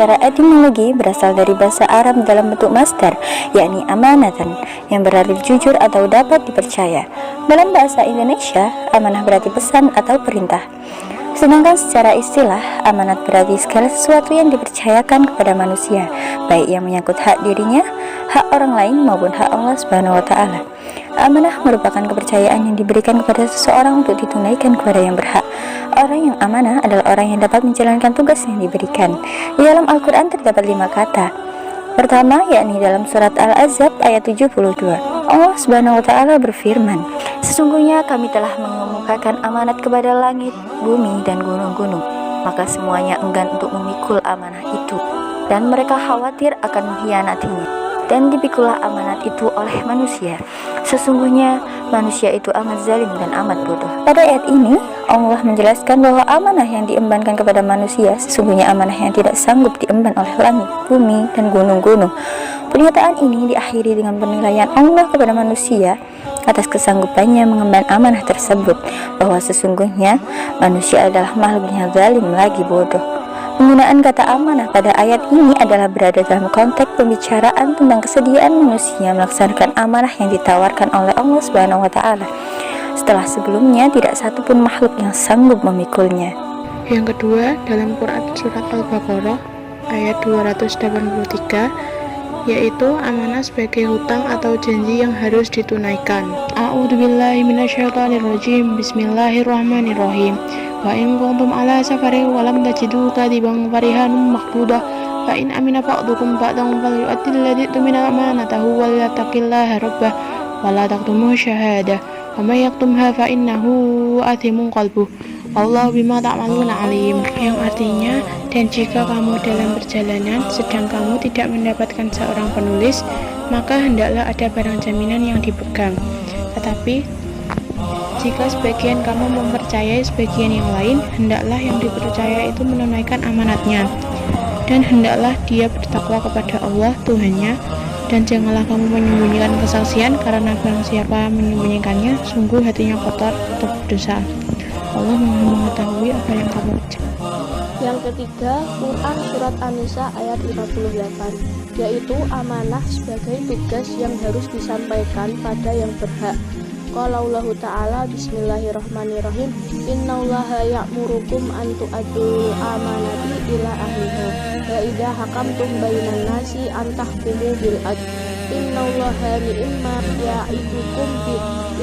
secara etimologi berasal dari bahasa Arab dalam bentuk masdar, yakni amanatan, yang berarti jujur atau dapat dipercaya. Dalam bahasa Indonesia, amanah berarti pesan atau perintah. Sedangkan secara istilah, amanat berarti segala sesuatu yang dipercayakan kepada manusia, baik yang menyangkut hak dirinya, hak orang lain maupun hak Allah Subhanahu wa taala. Amanah merupakan kepercayaan yang diberikan kepada seseorang untuk ditunaikan kepada yang berhak. Orang yang amanah adalah orang yang dapat menjalankan tugas yang diberikan. Di dalam Al-Quran terdapat 5 kata. Pertama, yakni dalam surat Al-Ahzab ayat 72. Allah Subhanahu wa taala berfirman, "Sesungguhnya kami telah mengemukakan amanat kepada langit, bumi, dan gunung-gunung. Maka semuanya enggan untuk memikul amanah itu, dan mereka khawatir akan mengkhianatinya. Dan dipikulah amanat itu oleh manusia. Sesungguhnya manusia itu amat zalim dan amat bodoh." Pada ayat ini, Allah menjelaskan bahwa amanah yang diembankan kepada manusia sesungguhnya amanah yang tidak sanggup diemban oleh langit, bumi, dan gunung-gunung. Pernyataan ini diakhiri dengan penilaian Allah kepada manusia atas kesanggupannya mengemban amanah tersebut, bahwa sesungguhnya manusia adalah makhluk yang zalim lagi bodoh. Penggunaan kata amanah pada ayat ini adalah berada dalam konteks pembicaraan tentang kesediaan manusia melaksanakan amanah yang ditawarkan oleh Allah Subhanahu wa taala, setelah sebelumnya tidak satupun makhluk yang sanggup memikulnya. Yang kedua, dalam Quran surat Al-Baqarah ayat 283, yaitu amanah sebagai hutang atau janji yang harus ditunaikan. A'udzubillahi minasyaitonirrajim. Bismillahirrahmanirrahim. Wa in kuntum ala safarin wa lam tajidu katiban farihanun maqbudah fa in amina ba'dukum ba'dan falyu'addil ladzi tumina amanatahu wal yattaqillaha rabbah wa la taqtumu syahadah wa may yaktumha fa innahu athimun qalbuh Allah bima ta'maluna alim. Yang artinya, dan jika kamu dalam perjalanan sedang kamu tidak mendapatkan seorang penulis, maka hendaklah ada barang jaminan yang dipegang. Tetapi jika sebagian kamu mempercayai sebagian yang lain, hendaklah yang dipercaya itu menunaikan amanatnya, dan hendaklah dia bertakwa kepada Allah Tuhannya, dan janganlah kamu menyembunyikan kesaksian, karena barang siapa menyembunyikannya, sungguh hatinya kotor atau berdosa. Allah mengetahui apa yang kamu kerjakan. Yang ketiga, Quran Surat An-Nisa ayat 58, yaitu amanah sebagai tugas yang harus disampaikan pada yang berhak. Qala Allah Ta'ala, Bismillahirrahmanirrahim, Innallaha ya'murukum an tu'addu amanati ila ahliha wa idha hakamtum bainan nasi an tahkumu bil adl. Innallaha ni'ma ya'idukum bi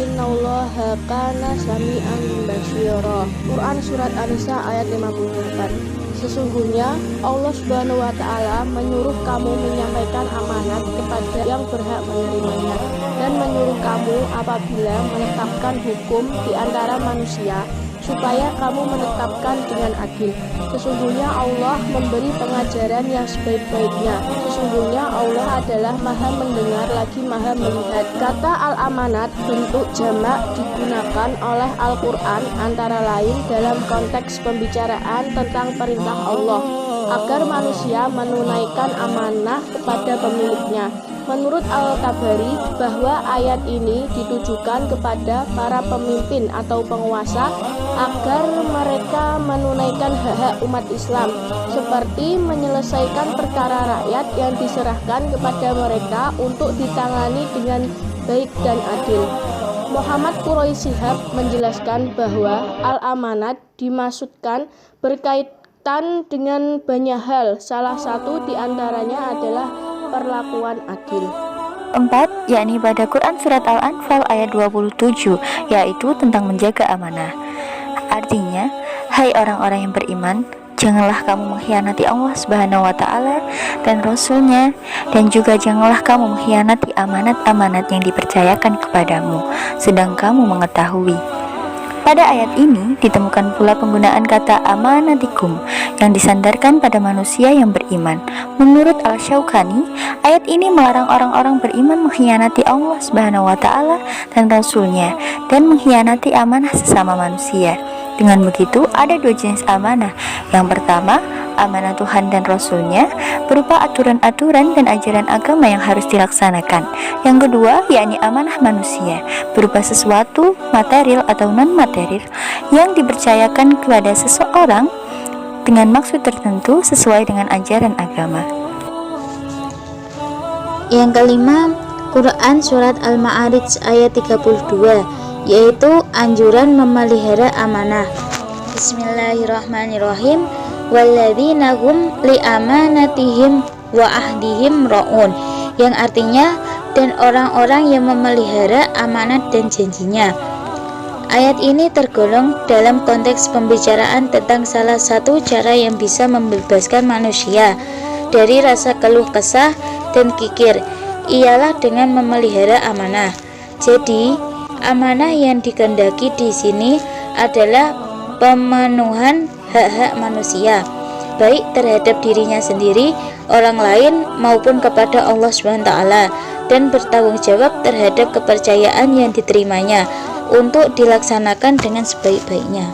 innallaha kana sami'an basyira. Quran Surat An-Nisa ayat 58. Sesungguhnya Allah Subhanahu wa taala menyuruh kamu menyampaikan amanat kepada yang berhak menerimanya, dan menyuruh kamu apabila menetapkan hukum di antara manusia supaya kamu menetapkan dengan adil. Sesungguhnya Allah memberi pengajaran yang sebaik-baiknya. Sesungguhnya Allah adalah Maha mendengar lagi Maha melihat. Kata al-amanat bentuk jamak digunakan oleh Al-Quran antara lain dalam konteks pembicaraan tentang perintah Allah agar manusia menunaikan amanah kepada pemiliknya. Menurut Al-Tabari, bahwa ayat ini ditujukan kepada para pemimpin atau penguasa agar mereka menunaikan hak-hak umat Islam, seperti menyelesaikan perkara rakyat yang diserahkan kepada mereka untuk ditangani dengan baik dan adil. Muhammad Quraish Shihab menjelaskan bahwa al-amanat dimaksudkan berkaitan dengan banyak hal, salah satu diantaranya adalah perlakuan adil. 4, yakni pada Quran Surat Al-Anfal ayat 27, yaitu tentang menjaga amanah. Artinya, hai orang-orang yang beriman, janganlah kamu mengkhianati Allah Subhanahu wa taala dan Rasul-Nya, dan juga janganlah kamu mengkhianati amanat-amanat yang dipercayakan kepadamu, sedang kamu mengetahui. Pada ayat ini ditemukan pula penggunaan kata amanatikum yang disandarkan pada manusia yang beriman. Menurut Al-Syaukani, ayat ini melarang orang-orang beriman mengkhianati Allah Subhanahu wa taala dan Rasul-Nya dan mengkhianati amanah sesama manusia. Dengan begitu, ada 2 jenis amanah. Yang pertama, amanah Tuhan dan Rasul-Nya berupa aturan-aturan dan ajaran agama yang harus dilaksanakan. Yang kedua, yakni amanah manusia berupa sesuatu material atau non-material yang dipercayakan kepada seseorang dengan maksud tertentu sesuai dengan ajaran agama. Yang kelima, Quran Surat Al-Ma'arij ayat 32, yaitu anjuran memelihara amanah. Bismillahirrahmanirrahim. Walladzina hum li amanatihim wa ahdihim ra'un, yang artinya dan orang-orang yang memelihara amanat dan janjinya. Ayat ini tergolong dalam konteks pembicaraan tentang salah satu cara yang bisa membebaskan manusia dari rasa keluh kesah dan kikir, ialah dengan memelihara amanah. Jadi, amanah yang dikehendaki di sini adalah pemenuhan hak-hak manusia, baik terhadap dirinya sendiri, orang lain, maupun kepada Allah SWT, dan bertanggung jawab terhadap kepercayaan yang diterimanya untuk dilaksanakan dengan sebaik-baiknya.